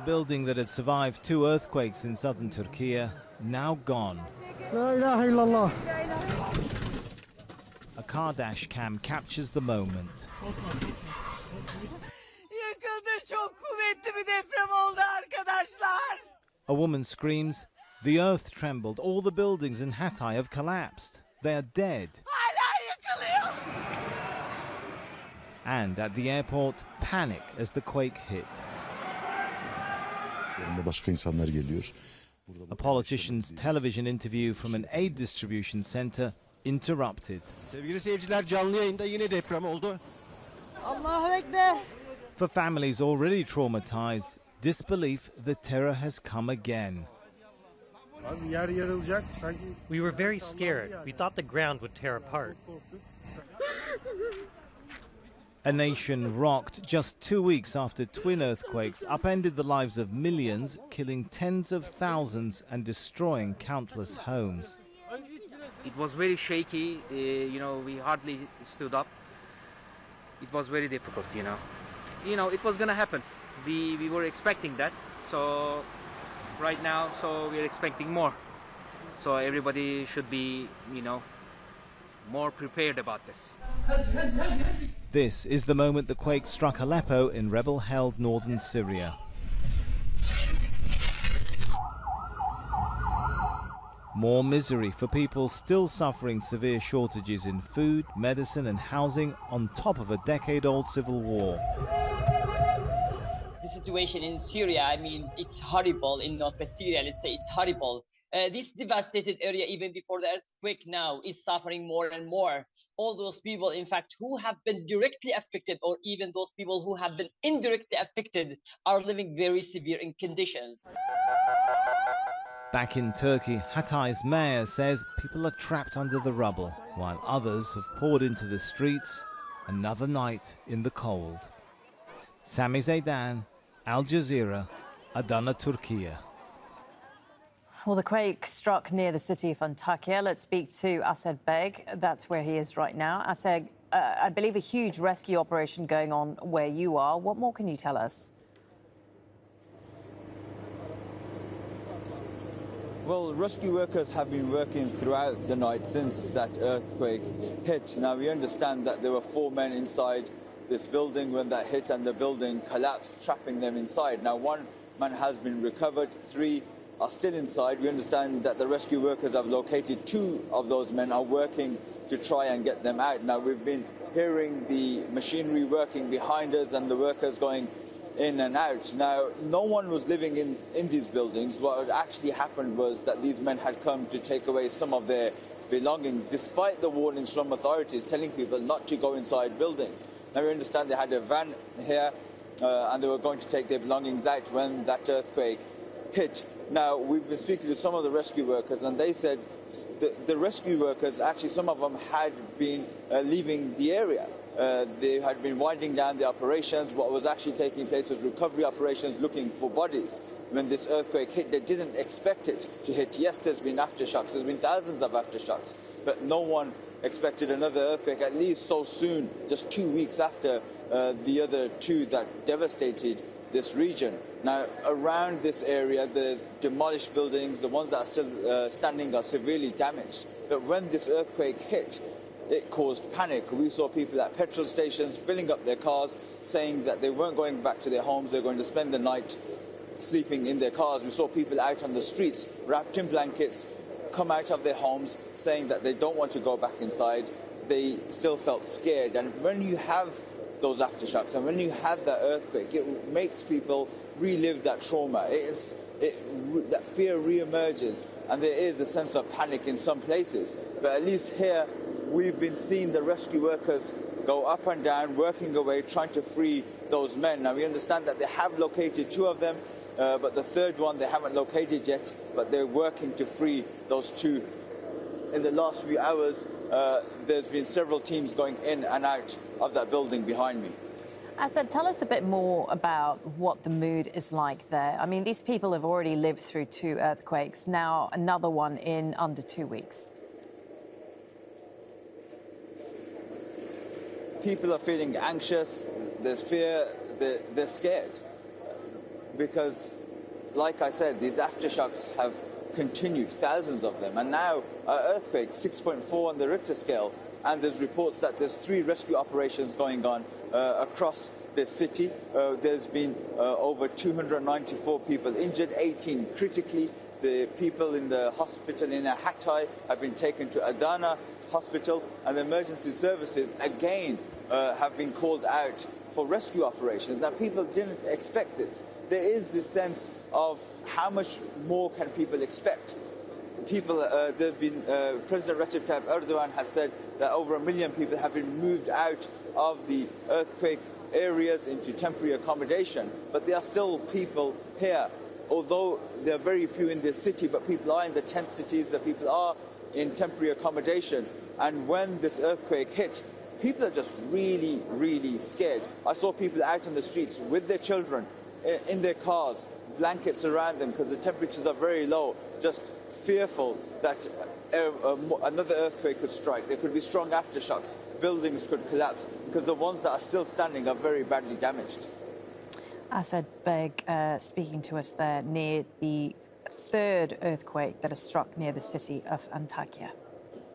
building that had survived 2 earthquakes in southern Turkey, now gone. La ilahe illallah. A car dash cam captures the moment. A woman screams, "The earth trembled, all the buildings in Hatay have collapsed. They are dead." And at the airport, panic as the quake hit. A politician's television interview from an aid distribution center interrupted. For families already traumatized, disbelief that terror has come again. We were very scared. We thought the ground would tear apart. A nation rocked just 2 weeks after twin earthquakes upended the lives of millions, killing tens of thousands and destroying countless homes. It was very shaky, we hardly stood up. It was very difficult, it was gonna happen. We were expecting that, so right now, we're expecting more. So everybody should be, more prepared about this. This is the moment the quake struck Aleppo in rebel-held northern Syria. More misery for people still suffering severe shortages in food, medicine and housing on top of a decade-old civil war. The situation in Syria, it's horrible. In northwest Syria, let's say it's horrible. This devastated area, even before the earthquake now, is suffering more and more. All those people, in fact, who have been directly affected, or even those people who have been indirectly affected, are living very severe in conditions. Back in Turkey, Hatay's mayor says people are trapped under the rubble, while others have poured into the streets. Another night in the cold. Sami, Zeidan, Al Jazeera, Adana, Turkiye. Well, the quake struck near the city of Antakya. Let's speak to Asad Beg. That's where he is right now. Asad, I believe a huge rescue operation going on where you are. What more can you tell us? Well, rescue workers have been working throughout the night since that earthquake hit. Now, we understand that there were 4 men inside this building when that hit, and the building collapsed, trapping them inside. Now, 1 man has been recovered, 3 are still inside. We understand that the rescue workers have located 2 of those men, are working to try and get them out. Now, we've been hearing the machinery working behind us and the workers going in and out. Now, no one was living in these buildings. What actually happened was that these men had come to take away some of their belongings, despite the warnings from authorities telling people not to go inside buildings. Now, we understand they had a van here and they were going to take their belongings out when that earthquake hit. Now, we've been speaking to some of the rescue workers, and they said the rescue workers, actually some of them had been leaving the area. They had been winding down the operations. What was actually taking place was recovery operations looking for bodies. When this earthquake hit, they didn't expect it to hit. Yes, there's been aftershocks. There's been thousands of aftershocks, but no one expected another earthquake, at least so soon, just 2 weeks after the other 2 that devastated this region. Now, around this area, there's demolished buildings. The ones that are still standing are severely damaged. But when this earthquake hit, it caused panic. We saw people at petrol stations filling up their cars, saying that they weren't going back to their homes. They're going to spend the night sleeping in their cars. We saw people out on the streets, wrapped in blankets, come out of their homes, saying that they don't want to go back inside. They still felt scared. And when you have those aftershocks, and when you have that earthquake, it makes people relive that trauma. That fear re-emerges, and there is a sense of panic in some places. But at least here, we've been seeing the rescue workers go up and down, working away, trying to free those men. Now, we understand that they have located 2 of them, but the 3rd one they haven't located yet, but they're working to free those 2. In the last few hours, there's been several teams going in and out of that building behind me. Asad, tell us a bit more about what the mood is like there. I mean, these people have already lived through 2 earthquakes, now another one in under 2 weeks. People are feeling anxious, there's fear, they're scared. because, like I said, these aftershocks have continued, thousands of them, and now earthquake 6.4 on the Richter scale, and there's reports that there's 3 rescue operations going on across the city. There's been over 294 people injured, 18 critically. The people in the hospital in Hatay have been taken to Adana hospital, and the emergency services again have been called out for rescue operations. Now, people didn't expect this. There is this sense of how much more can people expect. President Recep Tayyip Erdogan has said that over 1 million people have been moved out of the earthquake areas into temporary accommodation, but there are still people here. Although there are very few in this city, but people are in the tent cities, that people are in temporary accommodation. And when this earthquake hit, people are just really, really scared. I saw people out on the streets with their children in their cars, blankets around them because the temperatures are very low, just fearful that another earthquake could strike. There could be strong aftershocks. Buildings could collapse because the ones that are still standing are very badly damaged. Asad Beg speaking to us there near the 3rd earthquake that has struck near the city of Antakya.